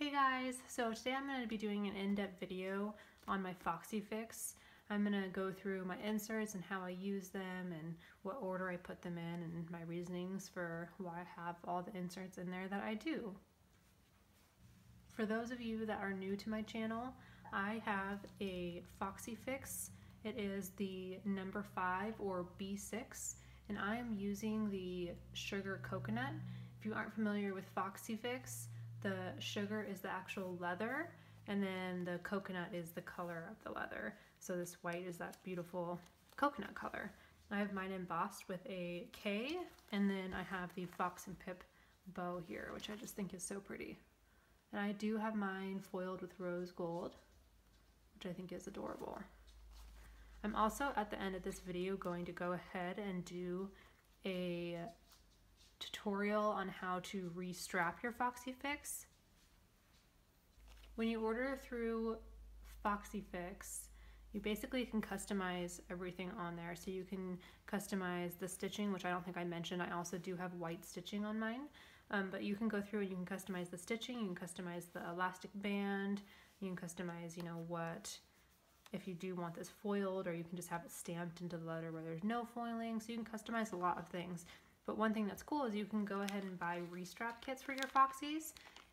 Hey guys, so today I'm going to be doing an in-depth video on my Foxy fix. I'm going to go through my inserts and how I use them and what order I put them in and my reasonings for why I have all the inserts in there that I do. For those of you that are new to my channel, I have a Foxy fix. It is the number 5 or B6 and I am using the sugar coconut. If you aren't familiar with Foxy fix, the sugar is the actual leather and then the coconut is the color of the leather. So this white is that beautiful coconut color. I have mine embossed with a K and then I have the Fox and Pip bow here, which I just think is so pretty. And I do have mine foiled with rose gold, which I think is adorable. I'm also at the end of this video going to go ahead and do a tutorial on how to restrap your Foxy fix. When you order through Foxy fix, you basically can customize everything on there. So you can customize the stitching, which I don't think I mentioned. I also do have white stitching on mine, but you can go through and you can customize the stitching, you can customize the elastic band, you can customize, what if you do want this foiled, or you can just have it stamped into the leather where there's no foiling. So you can customize a lot of things. But one thing that's cool is you can go ahead and buy Restrap kits for your Foxies,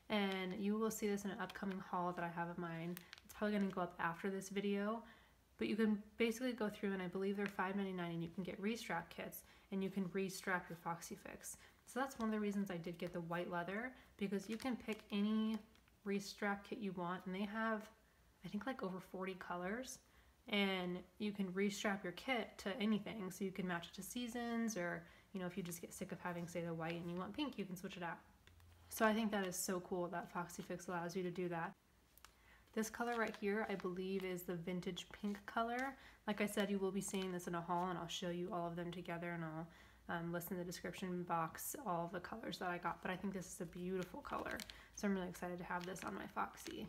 and you will see this in an upcoming haul that I have of mine. It's probably going to go up after this video, but you can basically go through, and I believe they're $5.99, and you can get Restrap kits, and you can restrap your Foxy fix. So that's one of the reasons I did get the white leather, because you can pick any Restrap kit you want, and they have, I think, like over 40 colors. And you can restrap your kit to anything, so you can match it to seasons, or if you just get sick of having, say, the white and you want pink, you can switch it out. So I think that is so cool that Foxy fix allows you to do that. This color right here, I believe, is the vintage pink color. Like I said, you will be seeing this in a haul, and I'll show you all of them together, and I'll list in the description box all of the colors that I got. But I think this is a beautiful color, so I'm really excited to have this on my Foxy.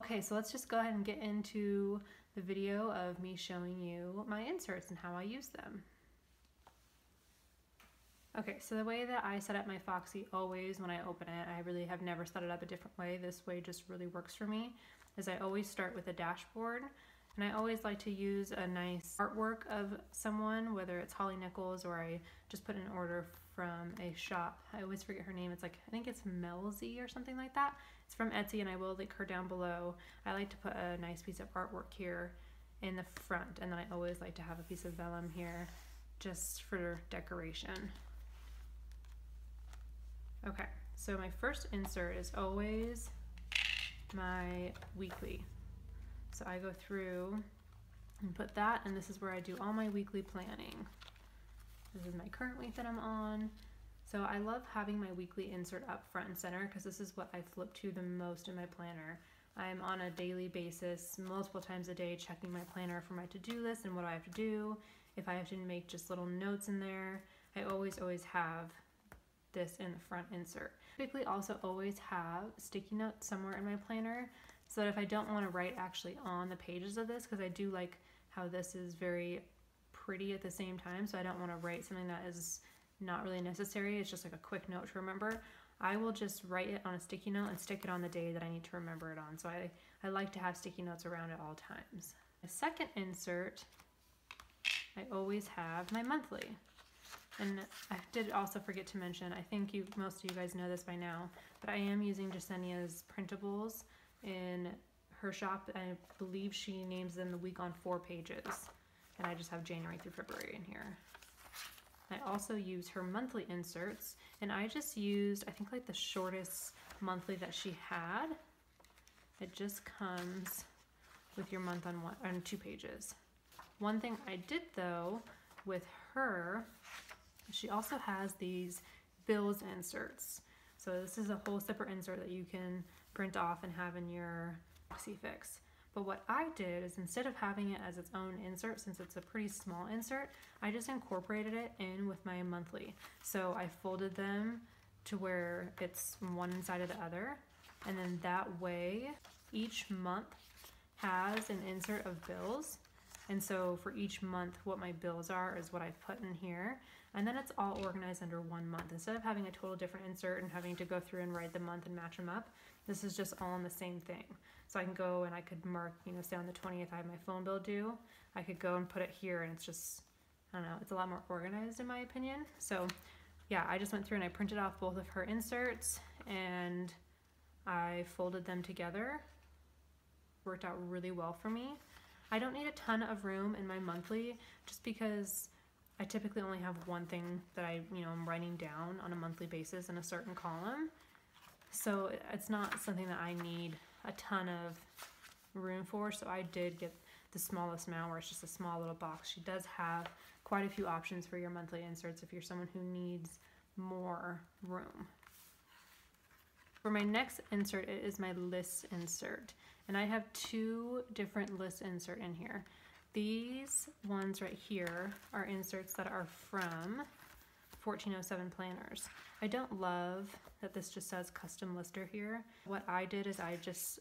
Okay, so let's just go ahead and get into the video of me showing you my inserts and how I use them. Okay, so the way that I set up my Foxy always when I open it, I really have never set it up a different way. This way just really works for me, is I always start with a dashboard, and I always like to use a nice artwork of someone, whether it's Holly Nichols or I just put an order from a shop. I always forget her name. It's like, I think it's MELSYS or something like that. It's from Etsy, and I will link her down below. I like to put a nice piece of artwork here in the front, and then I always like to have a piece of vellum here just for decoration. Okay, so my first insert is always my weekly. So I go through and put that, and this is where I do all my weekly planning. This is my current week that I'm on. So I love having my weekly insert up front and center because this is what I flip to the most in my planner. I'm on a daily basis, multiple times a day, checking my planner for my to-do list and what I have to do. If I have to make just little notes in there, I always have this in the front insert. Typically also always have sticky notes somewhere in my planner, so that if I don't want to write actually on the pages of this, because I do like how this is very pretty at the same time, so I don't want to write something that is not really necessary. It's just like a quick note to remember. I will just write it on a sticky note and stick it on the day that I need to remember it on. So I like to have sticky notes around at all times. The second insert, I always have my monthly. And I did also forget to mention, I think most of you guys know this by now, but I am using JESENIAS printables in her shop. I believe she names them the week on 4 pages. And I just have January through February in here. I also use her monthly inserts, and I just used, I think, like the shortest monthly that she had. It just comes with your month on 2 pages. One thing I did though with her, she also has these bills inserts. So this is a whole separate insert that you can print off and have in your Foxy fix. But what I did is, instead of having it as its own insert, since it's a pretty small insert, I just incorporated it in with my monthly. So I folded them to where it's one inside of the other, and then that way each month has an insert of bills. And so for each month, what my bills are is what I've put in here. And then it's all organized under one month. Instead of having a total different insert and having to go through and write the month and match them up, this is just all in the same thing. So I can go and I could mark, you know, say on the 20th I have my phone bill due. I could go and put it here, and it's just, I don't know, it's a lot more organized in my opinion. So yeah, I just went through and I printed off both of her inserts and I folded them together. Worked out really well for me. I don't need a ton of room in my monthly just because I typically only have one thing that I'm writing down on a monthly basis in a certain column. So it's not something that I need a ton of room for. So I did get the smallest amount where it's just a small little box. She does have quite a few options for your monthly inserts if you're someone who needs more room. For my next insert, it is my list insert. And I have two different list insert in here. These ones right here are inserts that are from 1407 planners. I don't love that this just says custom lister here. What I did is I just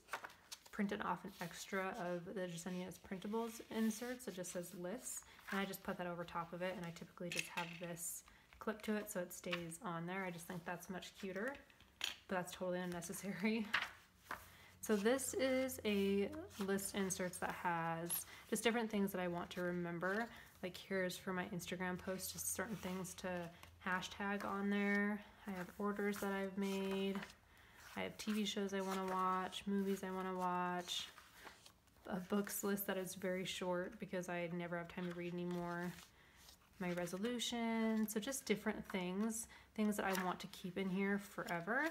printed off an extra of the JESENIAS printables inserts. It just says lists, and I just put that over top of it, and I typically just have this clip to it so it stays on there. I just think that's much cuter, but that's totally unnecessary. So this is a list inserts that has just different things that I want to remember. Like here's for my Instagram post, just certain things to hashtag on there. I have orders that I've made. I have TV shows I want to watch, movies I want to watch, a books list that is very short because I never have time to read anymore, my resolution, so just different things that I want to keep in here forever.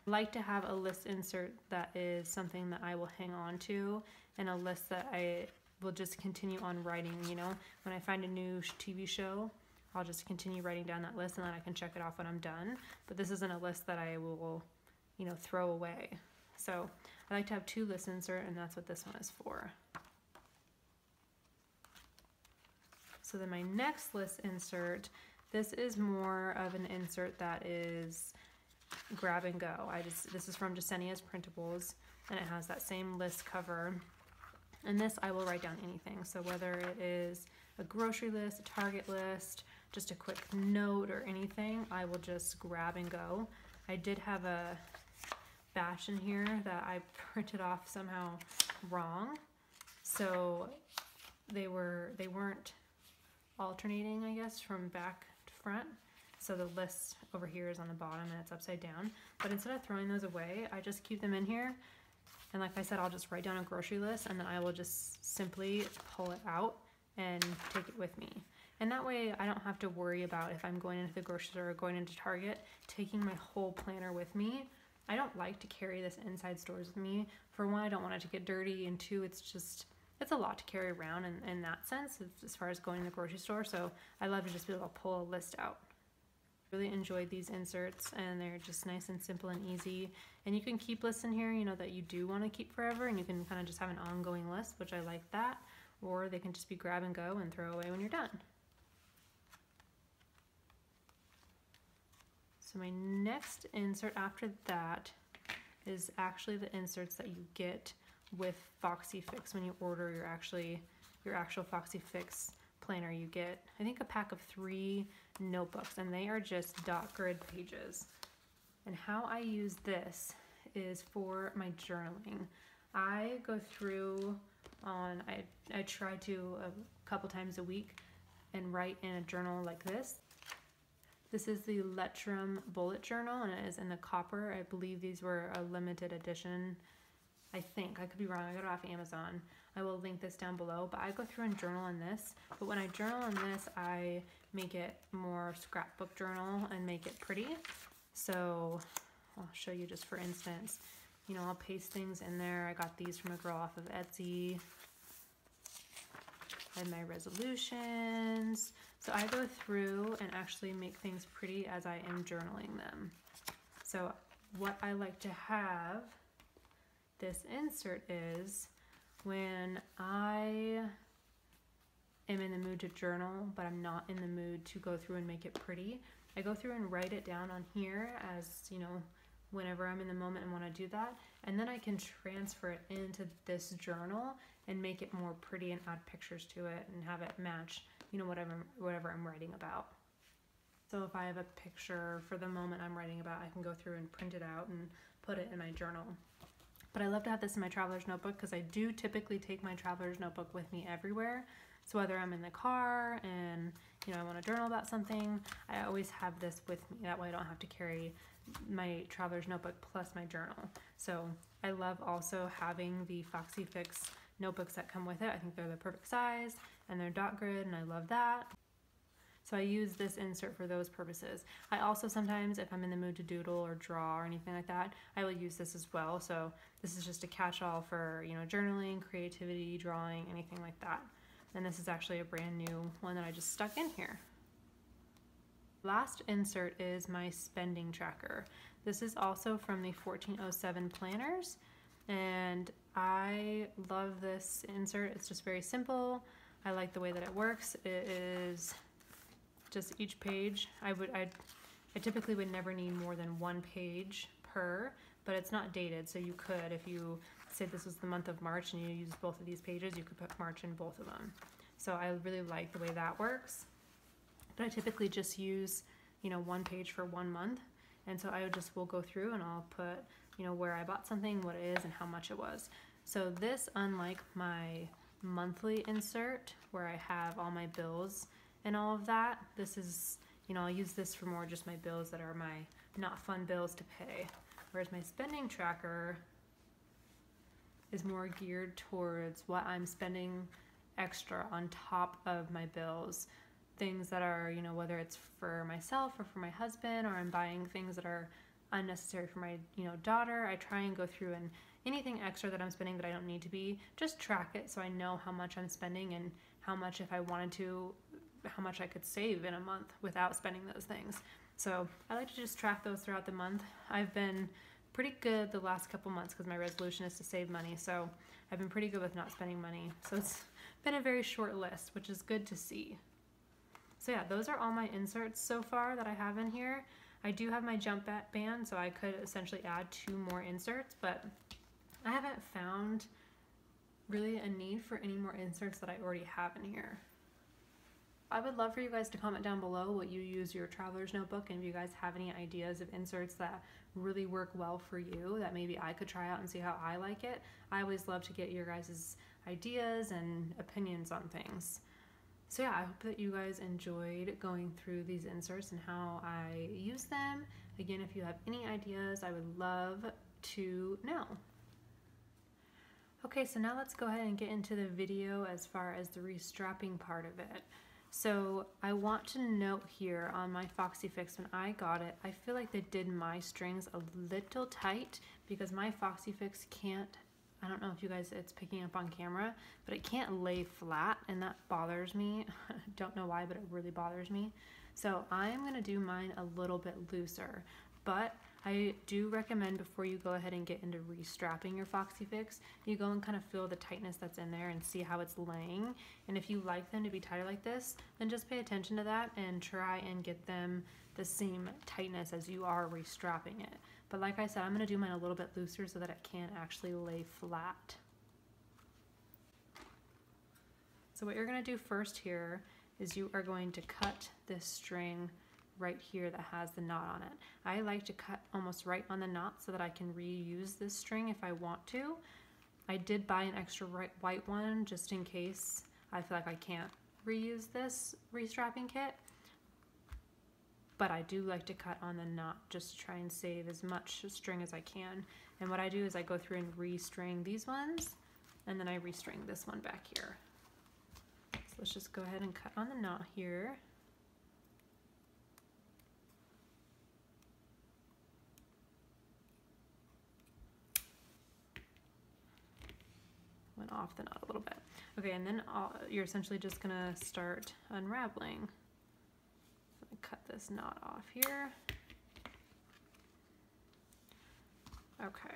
I like to have a list insert that is something that I will hang on to, and a list that I will just continue on writing. You know, when I find a new TV show, I'll just continue writing down that list and then I can check it off when I'm done. But this isn't a list that I will, you know, throw away. So I like to have two list insert, and that's what this one is for. So then my next list insert, this is more of an insert that is grab and go. This is from JESENIAS Printables, and it has that same list cover. And this I will write down anything. So whether it is a grocery list, a Target list, just a quick note or anything, I will just grab and go. I did have a batch in here that I printed off somehow wrong. So they weren't alternating, I guess, from back to front. So the list over here is on the bottom and it's upside down. But instead of throwing those away, I just keep them in here. And like I said, I'll just write down a grocery list and then I will just simply pull it out and take it with me. And that way I don't have to worry about, if I'm going into the grocery store or going into Target, taking my whole planner with me. I don't like to carry this inside stores with me. For one, I don't want it to get dirty, and two, it's a lot to carry around in that sense as far as going to the grocery store. So I love to just be able to pull a list out. Really enjoyed these inserts, and they're just nice and simple and easy. And you can keep lists in here, you know, that you do want to keep forever, and you can kind of just have an ongoing list, which I like that. Or they can just be grab and go and throw away when you're done. So my next insert after that is actually the inserts that you get with Foxy Fix. When you order your actual Foxy Fix planner, you get, I think, a pack of 3 notebooks, and they are just dot grid pages. And how I use this is for my journaling. I go through I try to a couple times a week and write in a journal like this. This is the Lettrum bullet journal, and it is in the copper. I believe these were a limited edition. I think, I could be wrong, I got it off Amazon. I will link this down below, but I go through and journal in this. But when I journal in this, I make it more scrapbook journal and make it pretty. So I'll show you just for instance, you know, I'll paste things in there. I got these from a girl off of Etsy. And my resolutions. So I go through and actually make things pretty as I am journaling them. So what I like to have this insert is when I am in the mood to journal, but I'm not in the mood to go through and make it pretty, I go through and write it down on here as, you know, whenever I'm in the moment and want to do that. And then I can transfer it into this journal and make it more pretty and add pictures to it and have it match, you know, whatever I'm writing about. So if I have a picture for the moment I'm writing about, I can go through and print it out and put it in my journal. But I love to have this in my traveler's notebook because I do typically take my traveler's notebook with me everywhere. So whether I'm in the car and, you know, I want to journal about something, I always have this with me. That way I don't have to carry my traveler's notebook plus my journal. So I love also having the Foxy Fix notebooks that come with it. I think they're the perfect size and they're dot grid, and I love that. So I use this insert for those purposes. I also sometimes, if I'm in the mood to doodle or draw or anything like that, I will use this as well. So this is just a catch-all for, you know, journaling, creativity, drawing, anything like that. And this is actually a brand new one that I just stuck in here. Last insert is my spending tracker. This is also from the 1407 planners, and I love this insert. It's just very simple. I like the way that it works. It is just each page. I typically would never need more than one page per, but it's not dated, so you could, if you say this was the month of March and you use both of these pages, you could put March in both of them. So I really like the way that works. But I typically just use, you know, one page for 1 month. And so I will go through and I'll put, you know, where I bought something, what it is, and how much it was. So this, unlike my monthly insert where I have all my bills and all of that, this is, you know, I'll use this for more just my bills that are my not fun bills to pay. Whereas my spending tracker is more geared towards what I'm spending extra on top of my bills. Things that are, you know, whether it's for myself or for my husband, or I'm buying things that are unnecessary for my, you know, daughter. I try and go through, and anything extra that I'm spending that I don't need to be, just track it so I know how much I'm spending and how much, if I wanted to, how much I could save in a month without spending those things. So I like to just track those throughout the month. I've been pretty good the last couple months because my resolution is to save money. So I've been pretty good with not spending money. So it's been a very short list, which is good to see. So yeah, those are all my inserts so far that I have in here. I do have my jump band, so I could essentially add 2 more inserts, but I haven't found really a need for any more inserts that I already have in here. I would love for you guys to comment down below what you use your traveler's notebook, and if you guys have any ideas of inserts that really work well for you that maybe I could try out and see how I like it. I always love to get your guys' ideas and opinions on things. So yeah, I hope that you guys enjoyed going through these inserts and how I use them. Again, if you have any ideas, I would love to know. Okay, so now let's go ahead and get into the video as far as the restrapping part of it. So I want to note here on my Foxy Fix, when I got it, I feel like they did my strings a little tight because my Foxy Fix can't, I don't know if you guys, it's picking up on camera, but it can't lay flat, and that bothers me. Don't know why, but it really bothers me. So I'm gonna do mine a little bit looser, but I do recommend before you go ahead and get into restrapping your Foxy Fix, you go and kind of feel the tightness that's in there and see how it's laying. And if you like them to be tighter like this, then just pay attention to that and try and get them the same tightness as you are restrapping it. But like I said, I'm gonna do mine a little bit looser so that it can actually lay flat. So what you're gonna do first here is you are going to cut this string right here that has the knot on it. I like to cut almost right on the knot so that I can reuse this string if I want to. I did buy an extra white one just in case I feel like I can't reuse this restrapping kit, but I do like to cut on the knot just to try and save as much string as I can. And what I do is I go through and restring these ones, and then I restring this one back here. So let's just go ahead and cut on the knot here. Went off the knot a little bit. Okay, and then you're essentially just gonna start unraveling. So I'm gonna cut this knot off here. Okay.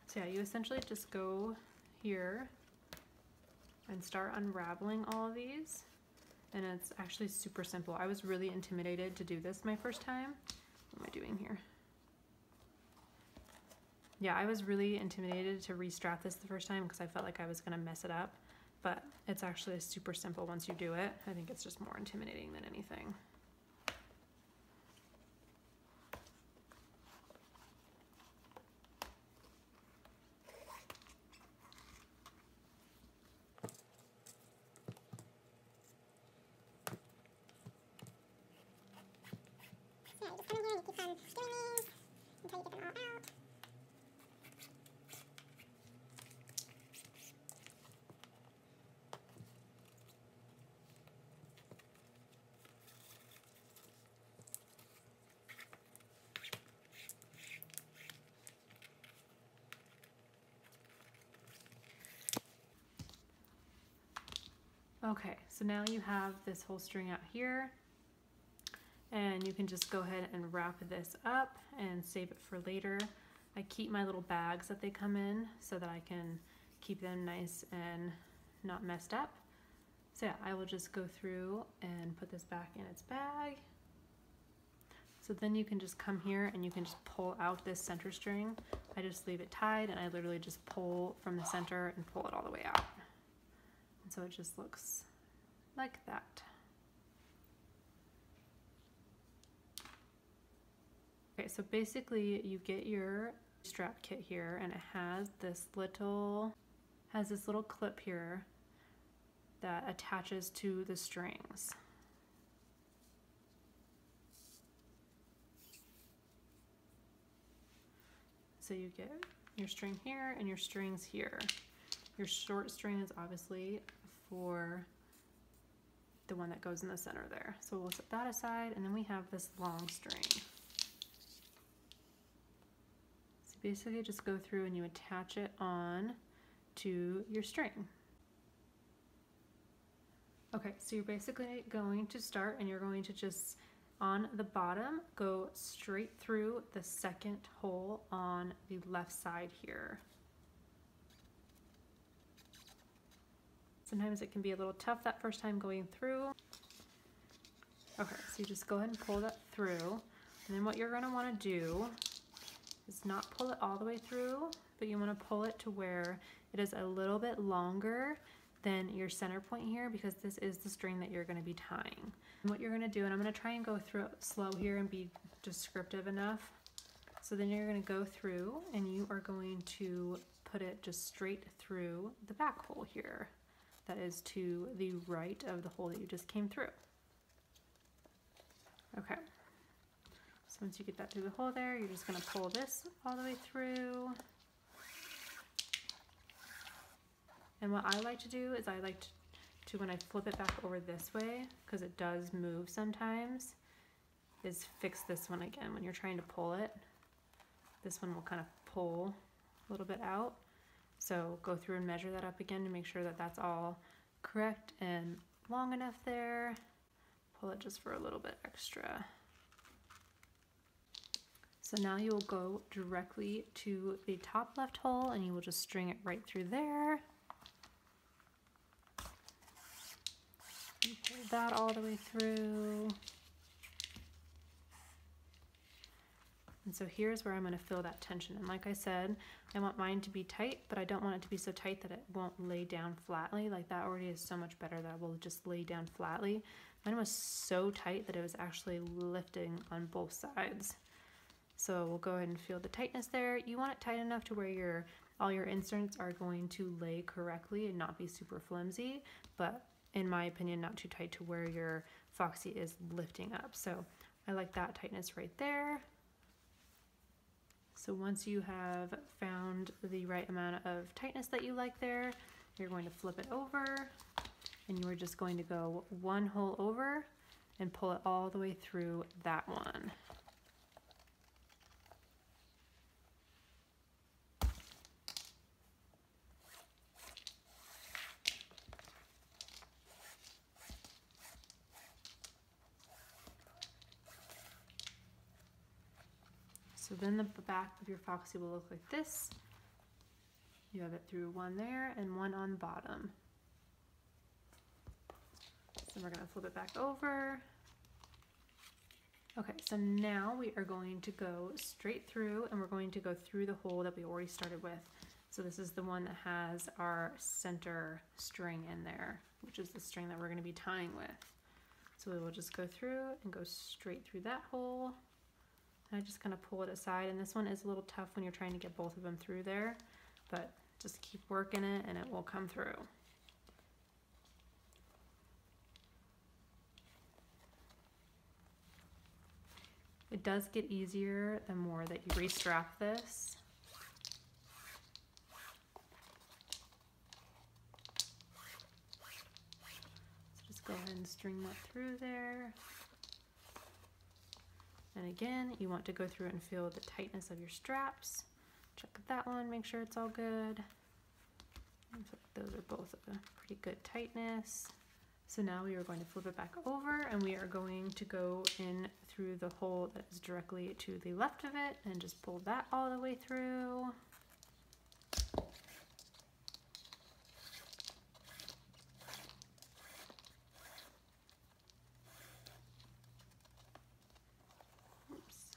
So yeah, you essentially just go here and start unraveling all of these and it's actually super simple. I was really intimidated to do this my first time. What am I doing here? Yeah, I was really intimidated to restrap this the first time because I felt like I was gonna mess it up, but it's actually super simple once you do it. I think it's just more intimidating than anything. Okay, so now you have this whole string out here, and you can just go ahead and wrap this up and save it for later. I keep my little bags that they come in so that I can keep them nice and not messed up. So yeah, I will just go through and put this back in its bag. So then you can just come here and you can just pull out this center string. I just leave it tied and I literally just pull from the center and pull it all the way out. And so it just looks like that. Okay, so basically you get your strap kit here, and it has this little clip here that attaches to the strings. So you get your string here and your strings here. Your short string is obviously for the one that goes in the center there. So we'll set that aside, and then we have this long string. So basically just go through and you attach it on to your string. Okay, so you're basically going to start and you're going to just, on the bottom, go straight through the second hole on the left side here. Sometimes it can be a little tough that first time going through. Okay, so you just go ahead and pull that through. And then what you're gonna wanna do is not pull it all the way through, but you wanna pull it to where it is a little bit longer than your center point here, because this is the string that you're gonna be tying. And what you're gonna do, and I'm gonna try and go through it slow here and be descriptive enough. So then you're gonna go through and you are going to put it just straight through the back hole here. That is to the right of the hole that you just came through. Okay, so once you get that through the hole there, you're just gonna pull this all the way through. And what I like to do is I like to when I flip it back over this way, because it does move sometimes, is fix this one again. When you're trying to pull it, this one will kind of pull a little bit out. So go through and measure that up again to make sure that that's all correct and long enough there. Pull it just for a little bit extra. So now you will go directly to the top left hole and you will just string it right through there. And pull that all the way through. And so here's where I'm going to feel that tension. And like I said, I want mine to be tight, but I don't want it to be so tight that it won't lay down flatly. Like that already is so much better that it will just lay down flatly. Mine was so tight that it was actually lifting on both sides. So we'll go ahead and feel the tightness there. You want it tight enough to where all your inserts are going to lay correctly and not be super flimsy, but in my opinion, not too tight to where your Foxy is lifting up. So I like that tightness right there. So once you have found the right amount of tightness that you like there, you're going to flip it over and you are just going to go one hole over and pull it all the way through that one. So then the back of your Foxy will look like this. You have it through one there and one on the bottom. So Then we're going to flip it back over. Okay, so now we are going to go straight through, and we're going to go through the hole that we already started with. So this is the one that has our center string in there, which is the string that we're going to be tying with. So we will just go through and go straight through that hole. And I just kind of pull it aside, and this one is a little tough when you're trying to get both of them through there, but just keep working it and it will come through. It does get easier the more that you restrap this. So just go ahead and string that through there. And again, you want to go through and feel the tightness of your straps. Check that one, make sure it's all good. Those are both a pretty good tightness. So now we are going to flip it back over, and we are going to go in through the hole that is directly to the left of it and just pull that all the way through. Oops,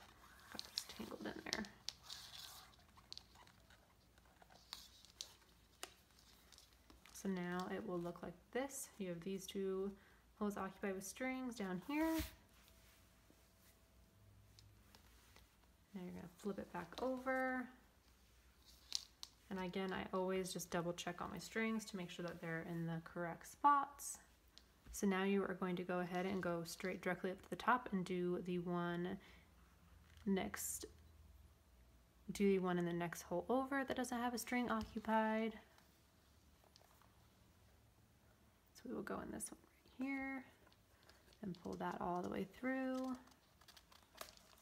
got this tangled in there. So now it will look like this. You have these two holes occupied with strings down here. Now you're going to flip it back over. And again, I always just double check all my strings to make sure that they're in the correct spots. So now you are going to go ahead and go straight directly up to the top and do the one next, do the one in the next hole over that doesn't have a string occupied. So we will go in this one right here and pull that all the way through.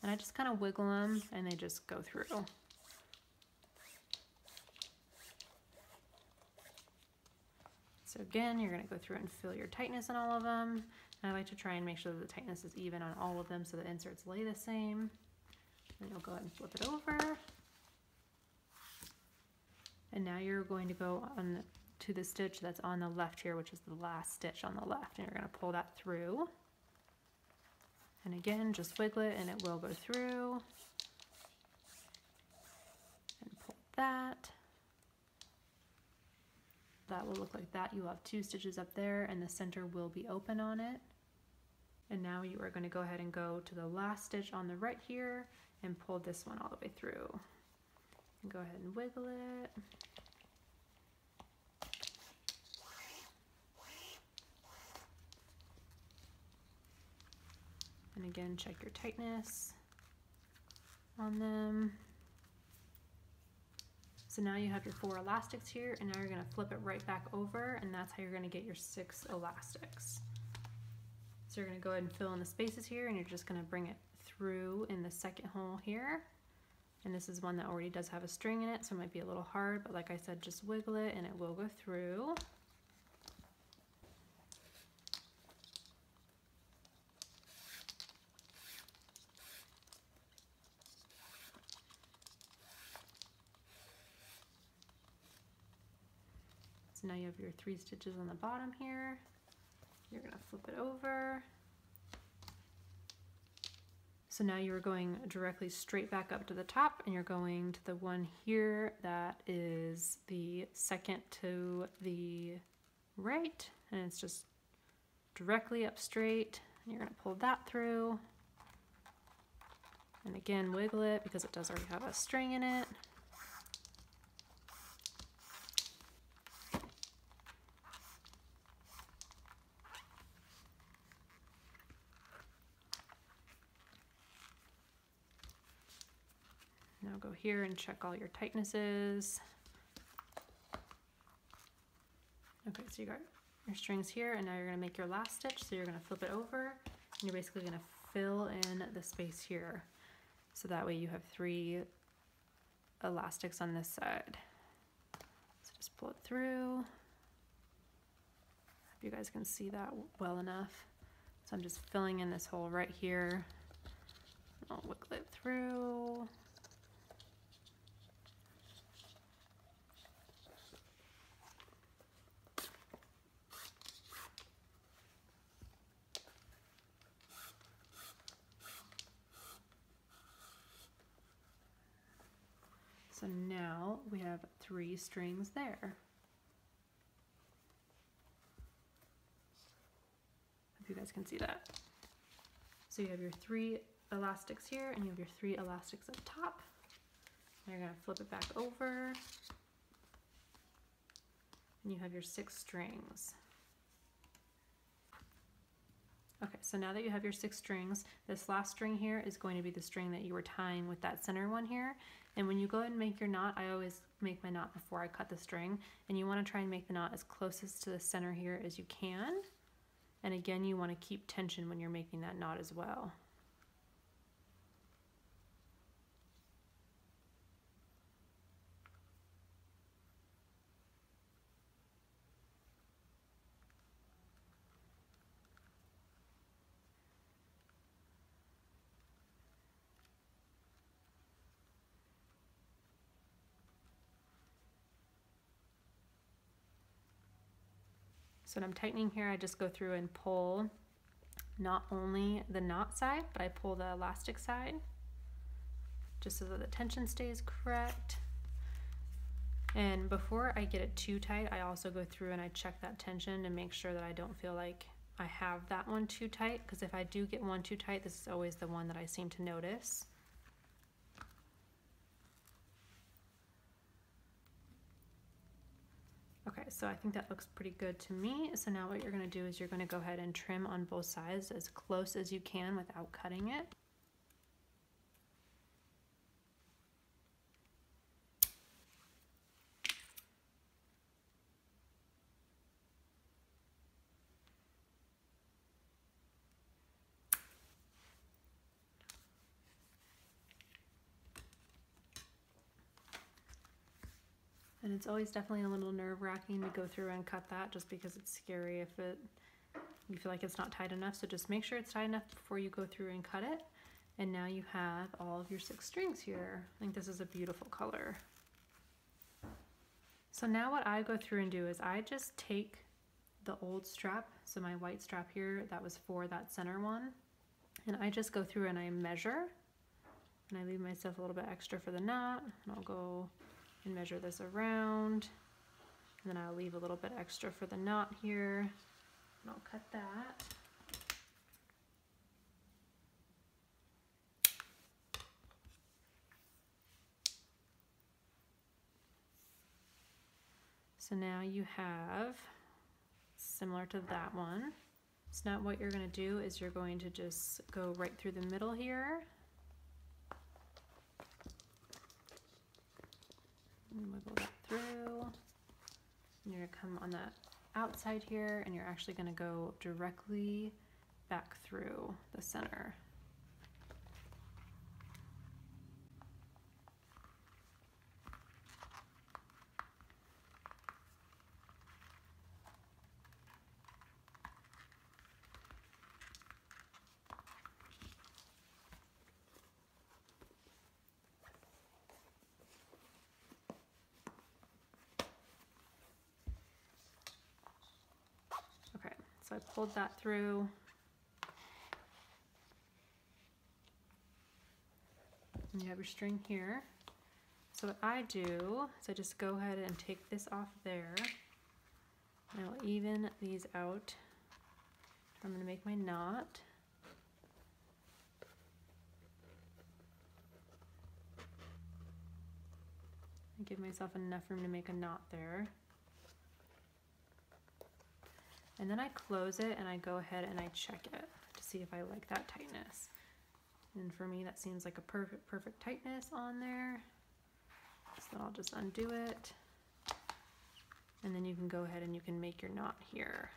And I just kind of wiggle them and they just go through. So again, you're going to go through and feel your tightness on all of them. And I like to try and make sure that the tightness is even on all of them so the inserts lay the same. Then you'll go ahead and flip it over. And now you're going to go on to the stitch that's on the left here, which is the last stitch on the left, and you're going to pull that through. And again, just wiggle it and it will go through. And pull that. That will look like that. You will have two stitches up there and the center will be open on it. And now you are going to go ahead and go to the last stitch on the right here and pull this one all the way through. And go ahead and wiggle it. And again, check your tightness on them. So now you have your 4 elastics here, and now you're going to flip it right back over, and that's how you're going to get your 6 elastics. So you're going to go ahead and fill in the spaces here, and you're just going to bring it through in the second hole here. And this is one that already does have a string in it, so it might be a little hard, but like I said, just wiggle it and it will go through. So now you have your 3 stitches on the bottom here. You're going to flip it over. So now you're going directly straight back up to the top, and you're going to the one here that is the second to the right, and it's just directly up straight. And you're going to pull that through. And again, wiggle it because it does already have a string in it. Now go here and check all your tightnesses. Okay, so you got your strings here, and now you're going to make your last stitch. So you're going to flip it over, and you're basically going to fill in the space here. So that way you have 3 elastics on this side. So just pull it through. Hope you guys can see that well enough. So I'm just filling in this hole right here. I'll wiggle it through. So now we have 3 strings there. Hope you guys can see that. So you have your 3 elastics here and you have your 3 elastics up top. Now you're going to flip it back over and you have your 6 strings. Okay, so now that you have your 6 strings, this last string here is going to be the string that you were tying with that center one here. And when you go ahead and make your knot, I always make my knot before I cut the string. And you want to try and make the knot as closest to the center here as you can. And again, you want to keep tension when you're making that knot as well. So when I'm tightening here, I just go through and pull not only the knot side, but I pull the elastic side just so that the tension stays correct. And before I get it too tight, I also go through and I check that tension to make sure that I don't feel like I have that one too tight, because if I do get one too tight, this is always the one that I seem to notice. Okay, so I think that looks pretty good to me. So now what you're going to do is you're going to go ahead and trim on both sides as close as you can without cutting it. And it's always definitely a little nerve-wracking to go through and cut that, just because it's scary if you feel like it's not tight enough. So just make sure it's tight enough before you go through and cut it. And now you have all of your 6 strings here. I think this is a beautiful color. So now what I go through and do is I just take the old strap, so my white strap here, that was for that center one, and I just go through and I measure, and I leave myself a little bit extra for the knot, and I'll go and measure this around, and then I'll leave a little bit extra for the knot here, and I'll cut that. So now you have, similar to that one. So now what you're going to do is you're going to just go right through the middle here. And wiggle that through. And you're going to come on the outside here and you're actually going to go directly back through the center. Okay, so I pulled that through. And you have your string here. So what I do is I just go ahead and take this off there. And I'll even these out. I'm going to make my knot. And give myself enough room to make a knot there. And then I close it and I go ahead and I check it to see if I like that tightness. And for me, that seems like a perfect tightness on there. So then I'll just undo it. And then you can go ahead and you can make your knot here.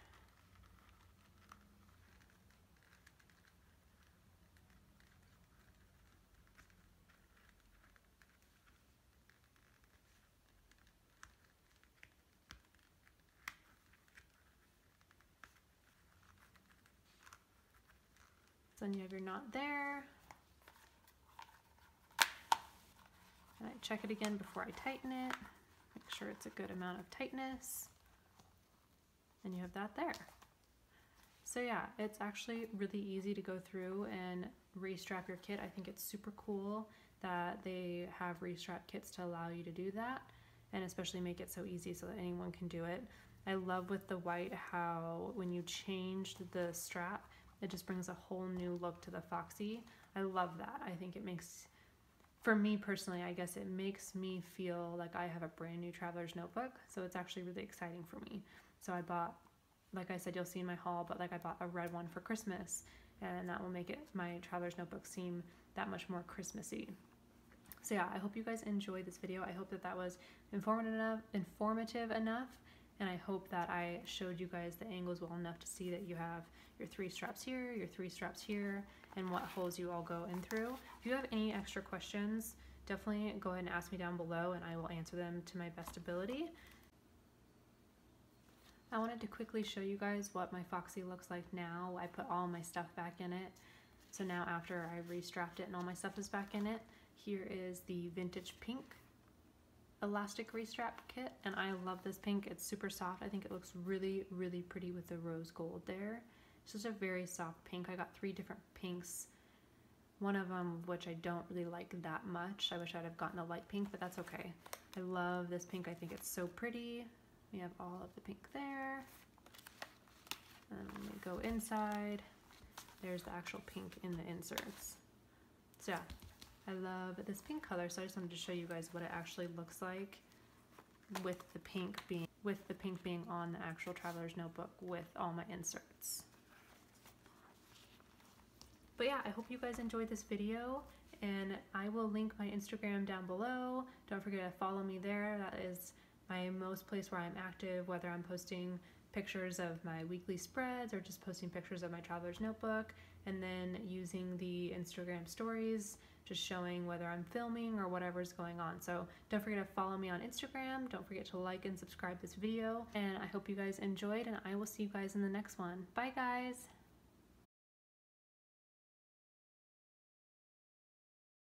So then you have your knot there. And I check it again before I tighten it. Make sure it's a good amount of tightness. And you have that there. So yeah, it's actually really easy to go through and restrap your kit. I think it's super cool that they have restrap kits to allow you to do that, and especially make it so easy so that anyone can do it. I love with the white how when you changed the strap, it just brings a whole new look to the Foxy. I love that. I think it makes, for me personally, I guess it makes me feel like I have a brand new traveler's notebook, so it's actually really exciting for me. So I bought, like I said, you'll see in my haul, but like I bought a red one for Christmas, and that will make it, my traveler's notebook, seem that much more Christmassy. So yeah, I hope you guys enjoyed this video. I hope that that was informative enough, and I hope that I showed you guys the angles well enough to see that you have your 3 straps here, your 3 straps here, and what holes you all go in through. If you have any extra questions, definitely go ahead and ask me down below, and I will answer them to my best ability. I wanted to quickly show you guys what my Foxy looks like now. I put all my stuff back in it. So now after I've restrapped it and all my stuff is back in it, here is the vintage pink elastic restrap kit, and I love this pink. It's super soft. I think it looks really, really pretty with the rose gold there. It's just a very soft pink. I got 3 different pinks, one of them which I don't really like that much. I wish I'd have gotten a light pink, but that's okay. I love this pink. I think it's so pretty. We have all of the pink there. And when we go inside, there's the actual pink in the inserts. So yeah, I love this pink color, so I just wanted to show you guys what it actually looks like with the pink being on the actual traveler's notebook with all my inserts. But yeah, I hope you guys enjoyed this video, and I will link my Instagram down below. Don't forget to follow me there. That is my most place where I'm active, whether I'm posting pictures of my weekly spreads or just posting pictures of my traveler's notebook, and then using the Instagram stories, just showing whether I'm filming or whatever's going on. So don't forget to follow me on Instagram. Don't forget to like and subscribe this video, and I hope you guys enjoyed, and I will see you guys in the next one. Bye guys!